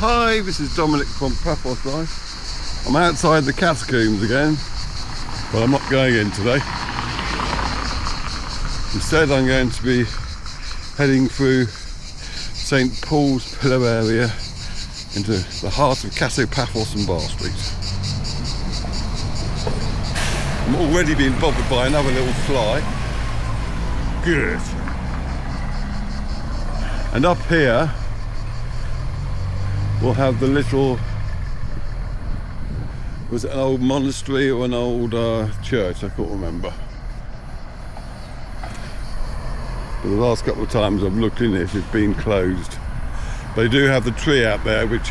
Hi, this is Dominic from Paphos Life. I'm outside the catacombs again, but I'm not going in today. Instead, I'm going to be heading through St. Paul's Pillar area into the heart of Kato Paphos and Bar Street. I'm already being bothered by another little fly. Good. And up here, we'll have the little, was it an old monastery or an old church? I can't remember. But the last couple of times I've looked in it, it's been closed. They do have the tree out there, which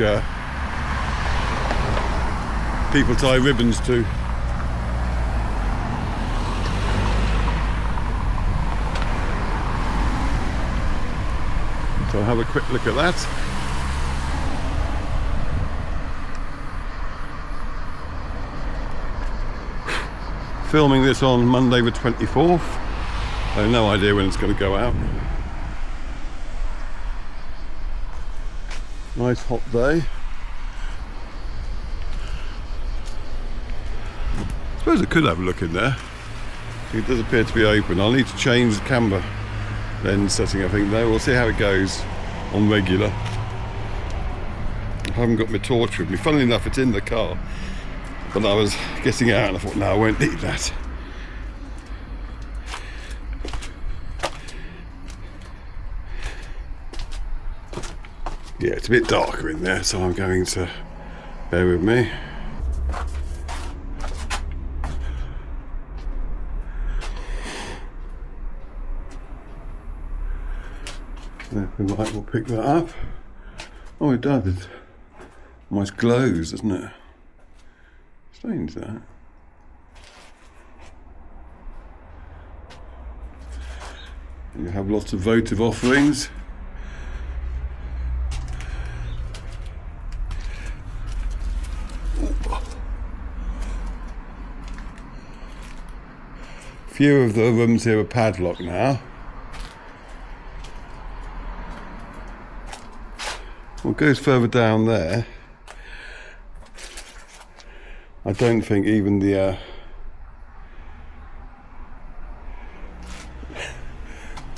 people tie ribbons to. So I'll have a quick look at that. Filming this on Monday the 24th. I have no idea when it's going to go out. Nice hot day. I suppose I could have a look in there. It does appear to be open. I'll need to change the camera lens setting, I think, though. We'll see how it goes on regular. I haven't got my torch with me. Funnily enough, it's in the car. But I was getting out and I thought, no, I won't need that. Yeah, it's a bit darker in there, so I'm going to bear with me. If the light will pick that up. Oh, it does. It almost glows, doesn't it? Strange that. And you have lots of votive offerings. Few of the rooms here are padlocked now. What goes further down there, I don't think even the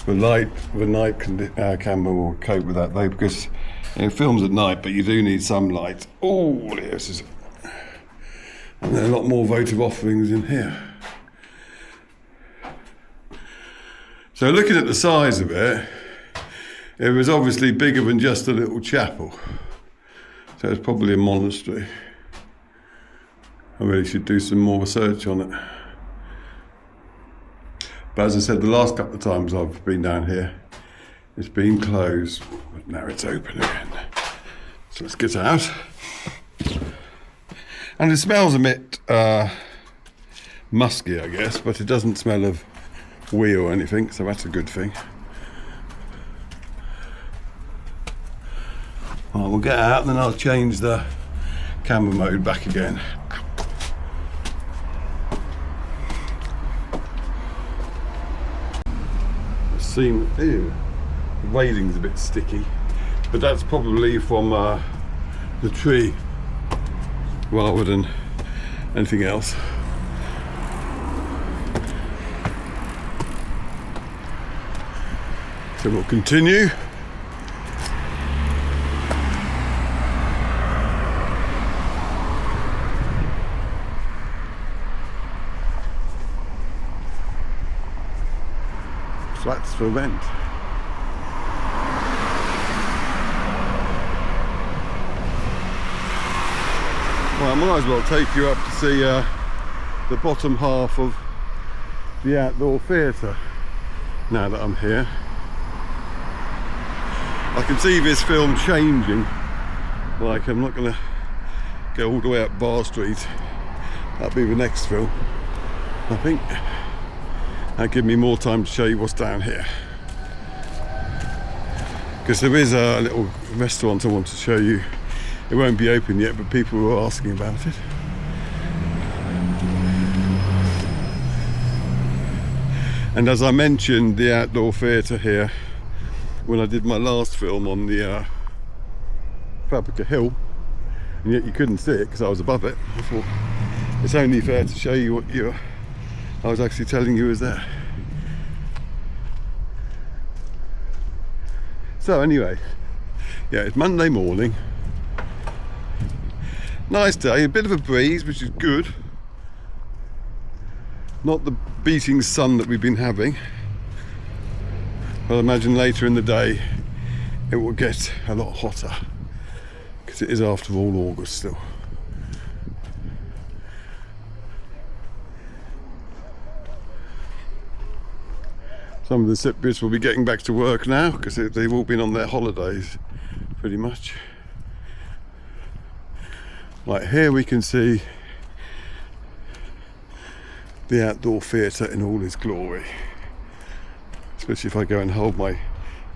night camera will cope with that though, because it films at night, but you do need some light. Oh, this is, and there are a lot more votive offerings in here. So looking at the size of it, it was obviously bigger than just a little chapel. So it's probably a monastery. I really should do some more research on it. But as I said, the last couple of times I've been down here, it's been closed, but now it's open again. So let's get out. And it smells a bit musky, I guess, but it doesn't smell of wee or anything, so that's a good thing. Well, we'll get out and then I'll change the camera mode back again. Ew, the railing's a bit sticky, but that's probably from the tree rather than anything else. So we'll continue. Flats for rent. Well, I might as well take you up to see the bottom half of the outdoor theatre now that I'm here. I can see this film changing. Like, I'm not going to go all the way up Bar Street. That'll be the next film, I think. That'll give me more time to show you what's down here. Because there is a little restaurant I want to show you. It won't be open yet, but people were asking about it. And as I mentioned, the outdoor theatre here, when I did my last film on the up a hill, and yet you couldn't see it because I was above it. I thought it's only fair to show you what I was actually telling you was there. So anyway, yeah, it's Monday morning. Nice day, a bit of a breeze, which is good. Not the beating sun that we've been having. But I imagine later in the day it will get a lot hotter, because it is after all August still. Some of the Cypriots will be getting back to work now because they've all been on their holidays pretty much. Right, here we can see the outdoor theatre in all its glory. Especially if I go and hold my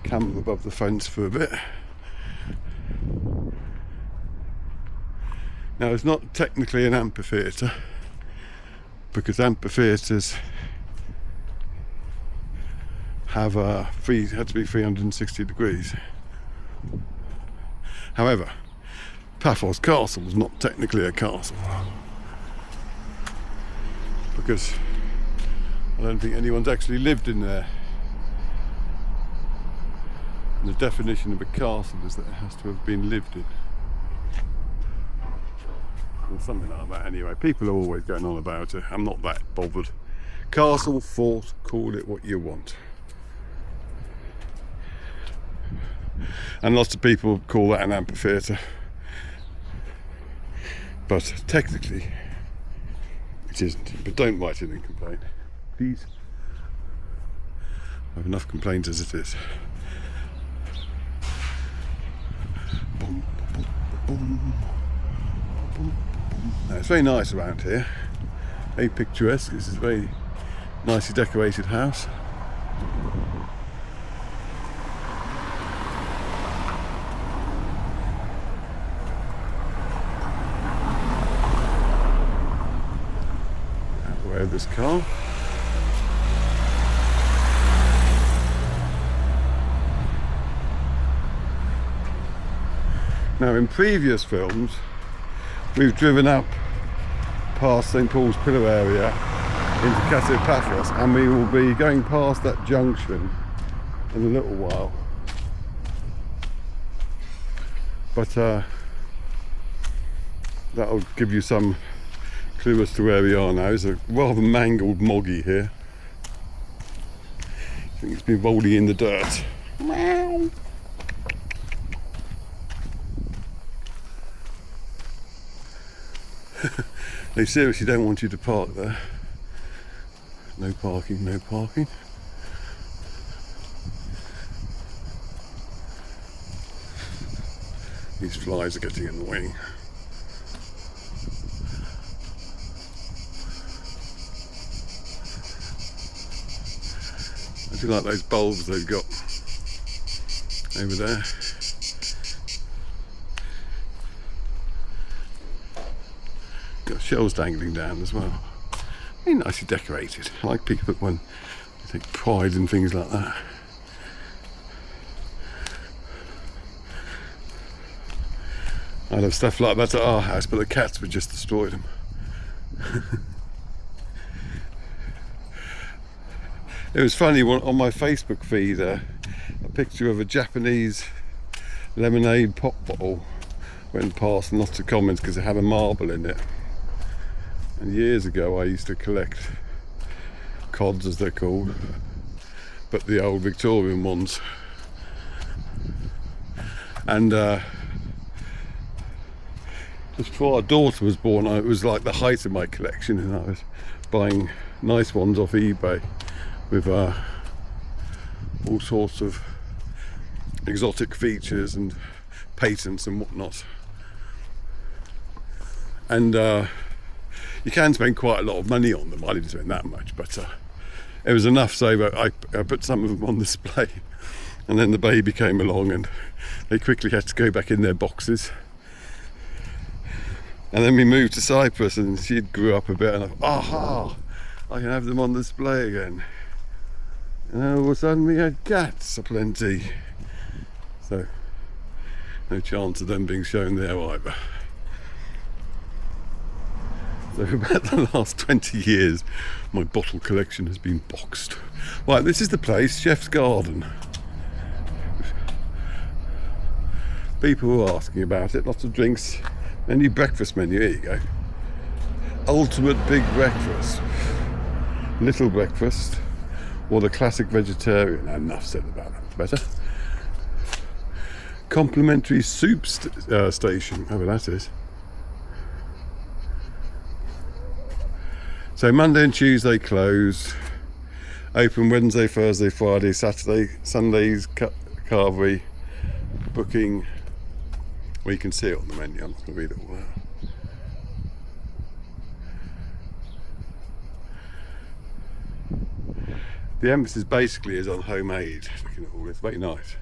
camera above the fence for a bit. Now, it's not technically an amphitheatre, because amphitheatres had to be 360 degrees. However, Paphos Castle is not technically a castle, because I don't think anyone's actually lived in there. And the definition of a castle is that it has to have been lived in, or something like that. Anyway, people are always going on about it. I'm not that bothered. Castle, fort, call it what you want. And lots of people call that an amphitheatre, but technically it isn't. But don't write in and complain, please. I have enough complaints as it is. Now, it's very nice around here, very picturesque. This is a very nicely decorated house. Of this car. Now, in previous films we've driven up past St Paul's Pillar area into Kato Paphos, and we will be going past that junction in a little while, but that'll give you some clue as to where we are now. It's a rather mangled moggy here. I think it's been rolling in the dirt. Meow. They seriously don't want you to park there. No parking, no parking. These flies are getting annoying. I do like those bulbs they've got over there. Got shells dangling down as well. Very nicely decorated. I like people when they take pride in things like that. I'd have stuff like that at our house, but the cats would just destroy them. It was funny, on my Facebook feed, a picture of a Japanese lemonade pop bottle went past, and lots of comments because it had a marble in it. And years ago I used to collect cods, as they're called, but the old Victorian ones. And just before our daughter was born, it was like the height of my collection, and I was buying nice ones off eBay with all sorts of exotic features and patents and whatnot. And you can spend quite a lot of money on them. I didn't spend that much, but it was enough so that I put some of them on display, and then the baby came along and they quickly had to go back in their boxes. And then we moved to Cyprus and she grew up a bit, and I thought, aha, I can have them on display again. And then all of a sudden we had cats aplenty. So No chance of them being shown there either. So for about the last 20 years, my bottle collection has been boxed. Right, this is the place, Chef's Garden. People were asking about it, lots of drinks, menu, breakfast menu, here you go. Ultimate big breakfast, little breakfast, or the classic vegetarian. Enough said about that, it's better. Complimentary soup station, whatever that is. So Monday and Tuesday closed, open Wednesday, Thursday, Friday, Saturday, Sundays, carvery, booking. Well, you can see it on the menu, I'm not going to read it all out. The emphasis basically is on homemade, looking at all this, very nice.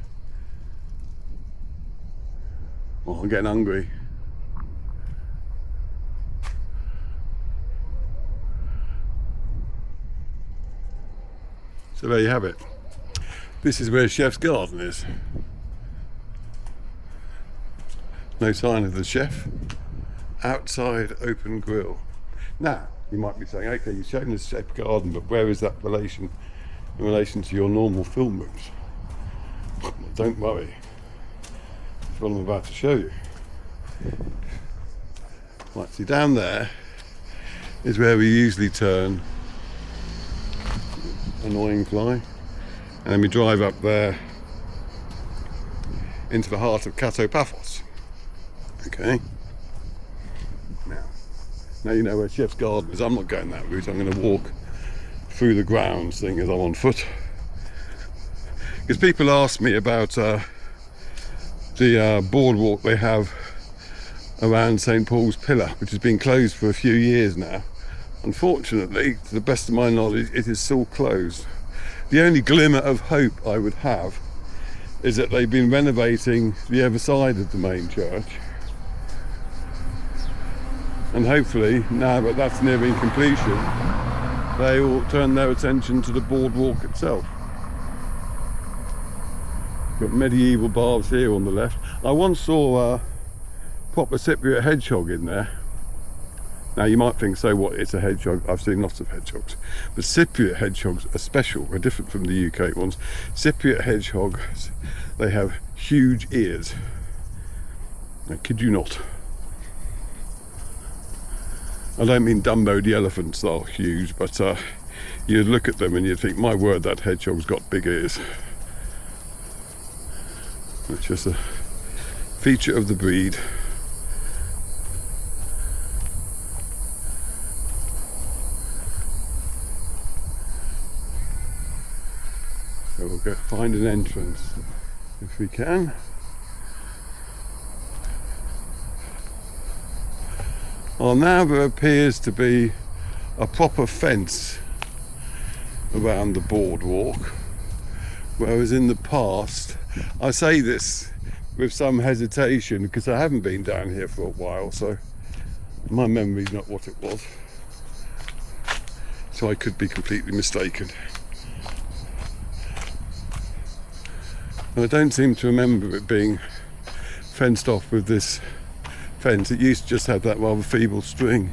Oh, I'm getting hungry. So there you have it. This is where Chef's Garden is. No sign of the chef. Outside open grill. Now, you might be saying, okay, you've shown us Chef's Garden, but where is that in relation to your normal film rooms? Well, don't worry. That's what I'm about to show you. Right, see down there is where we usually turn. Annoying fly. And then we drive up there into the heart of Kato Paphos. Okay. Now you know where Chef's Garden is. I'm not going that route. I'm going to walk through the grounds, seeing as I'm on foot. Because people ask me about the boardwalk they have around St Paul's Pillar, which has been closed for a few years now. Unfortunately, to the best of my knowledge, it is still closed. The only glimmer of hope I would have is that they've been renovating the other side of the main church. And hopefully, now that that's nearing completion, they will turn their attention to the boardwalk itself. Got medieval barbs here on the left. I once saw a proper Cypriot hedgehog in there. Now you might think, so what, it's a hedgehog. I've seen lots of hedgehogs. But Cypriot hedgehogs are special, they're different from the UK ones. Cypriot hedgehogs, they have huge ears. I kid you not. I don't mean Dumbo the elephants are huge, but you'd look at them and you'd think, my word, that hedgehog's got big ears. It's just a feature of the breed. So we'll go find an entrance if we can. Well, now there appears to be a proper fence around the boardwalk, whereas in the past, I say this with some hesitation because I haven't been down here for a while, so my memory's not what it was, so I could be completely mistaken. I don't seem to remember it being fenced off with this fence. It used to just have that rather feeble string.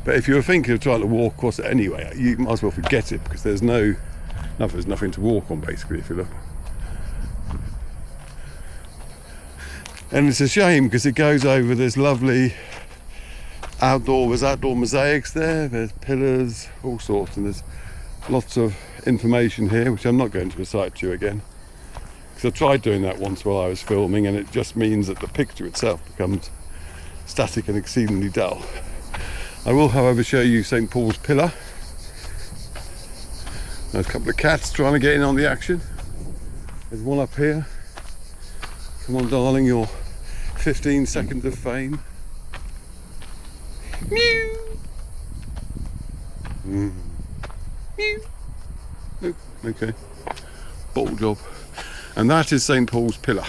But if you're thinking of trying to walk across it anyway, you might as well forget it, because there's nothing to walk on basically, if you look. And it's a shame because it goes over this lovely outdoor mosaics there. There's pillars, all sorts, and there's lots of information here, which I'm not going to recite to you again. Because I tried doing that once while I was filming, and it just means that the picture itself becomes static and exceedingly dull. I will, however, show you St Paul's Pillar. There's a couple of cats trying to get in on the action. There's one up here. Come on, darling, your 15 seconds of fame. Mew! Mew! Nope, okay. Bottle job. And that is St Paul's Pillar,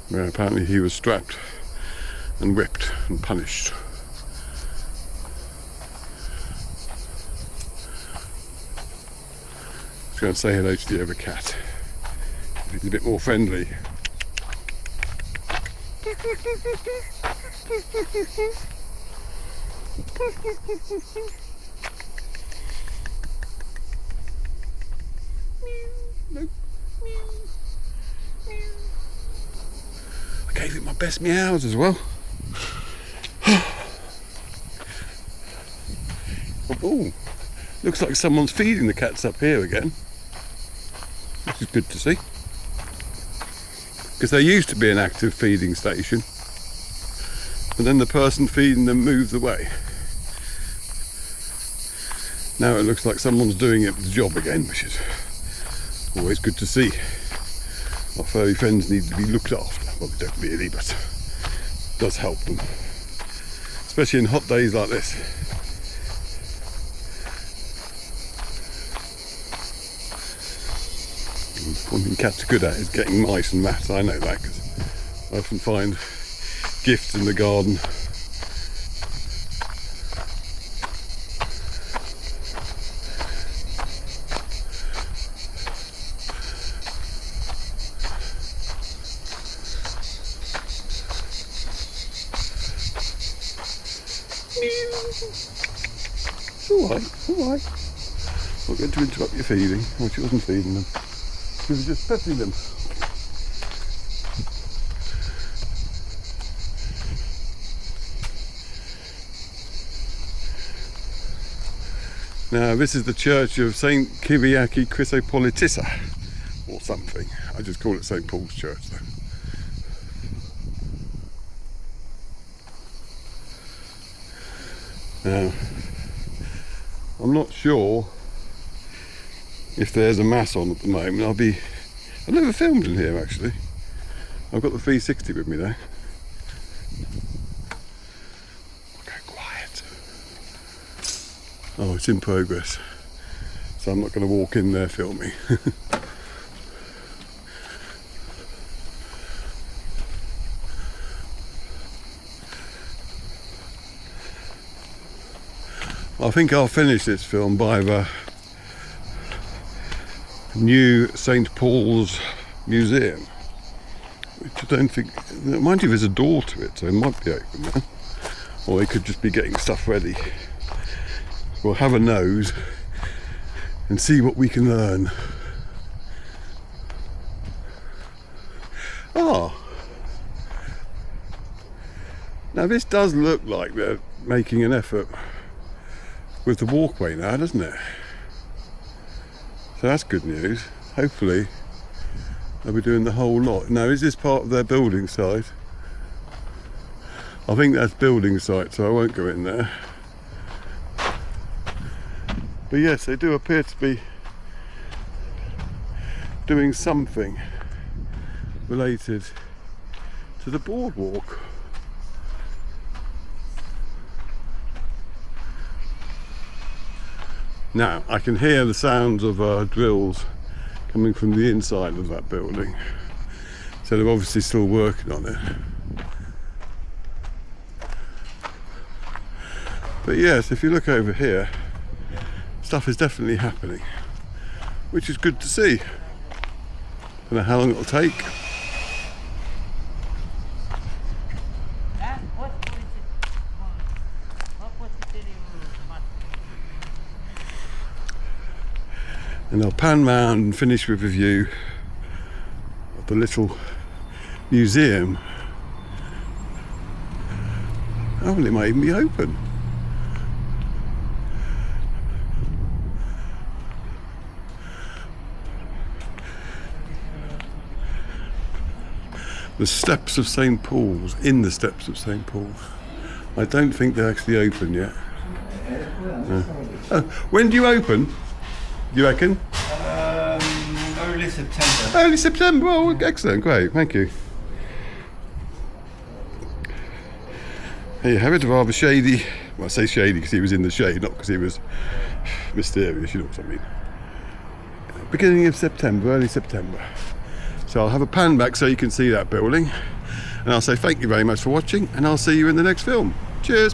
where apparently he was strapped and whipped and punished. Let's go and say hello to the other cat. He's a bit more friendly. I gave it my best meows as well. Oh, looks like someone's feeding the cats up here again, which is good to see, because there used to be an active feeding station, and then the person feeding them moved away. Now it looks like someone's doing it the job again, which is always good to see. Our furry friends need to be looked after. Well, they don't really, but it does help them, especially in hot days like this. One thing cats are good at is getting mice and rats. I know that because I often find gifts in the garden. It's alright. Not going to interrupt your feeding. Oh, she wasn't feeding them. She was just petting them. Now this is the church of Saint Kyriaki Chrysopolitissa, or something. I just call it St Paul's Church though. Now, I'm not sure if there's a mass on at the moment. I've never filmed in here actually. I've got the 360 with me though. Okay, quiet. Oh, it's in progress. So I'm not going to walk in there filming. I think I'll finish this film by the new St Paul's Museum, which I don't think, mind you, there's a door to it, so it might be open now, or they could just be getting stuff ready. We'll have a nose and see what we can learn. Now this does look like they're making an effort with the walkway now, doesn't it? So that's good news. Hopefully they'll be doing the whole lot. Now, is this part of their building site? I think that's building site, so I won't go in there. But yes, they do appear to be doing something related to the boardwalk. Now, I can hear the sounds of drills coming from the inside of that building. So they're obviously still working on it. But yes, if you look over here, stuff is definitely happening, which is good to see. Don't know how long it'll take. And I'll pan round and finish with a view of the little museum. Oh, well, it might even be open. The steps of St Paul's, in the steps of St Paul's. I don't think they're actually open yet. No. Oh, when do you open? Do you reckon? Early September. Early September, oh excellent, great, thank you. There you have it, rather shady. Well, I say shady because he was in the shade, not because he was mysterious, you know what I mean. Beginning of September, early September. So I'll have a pan back so you can see that building. And I'll say thank you very much for watching, and I'll see you in the next film. Cheers.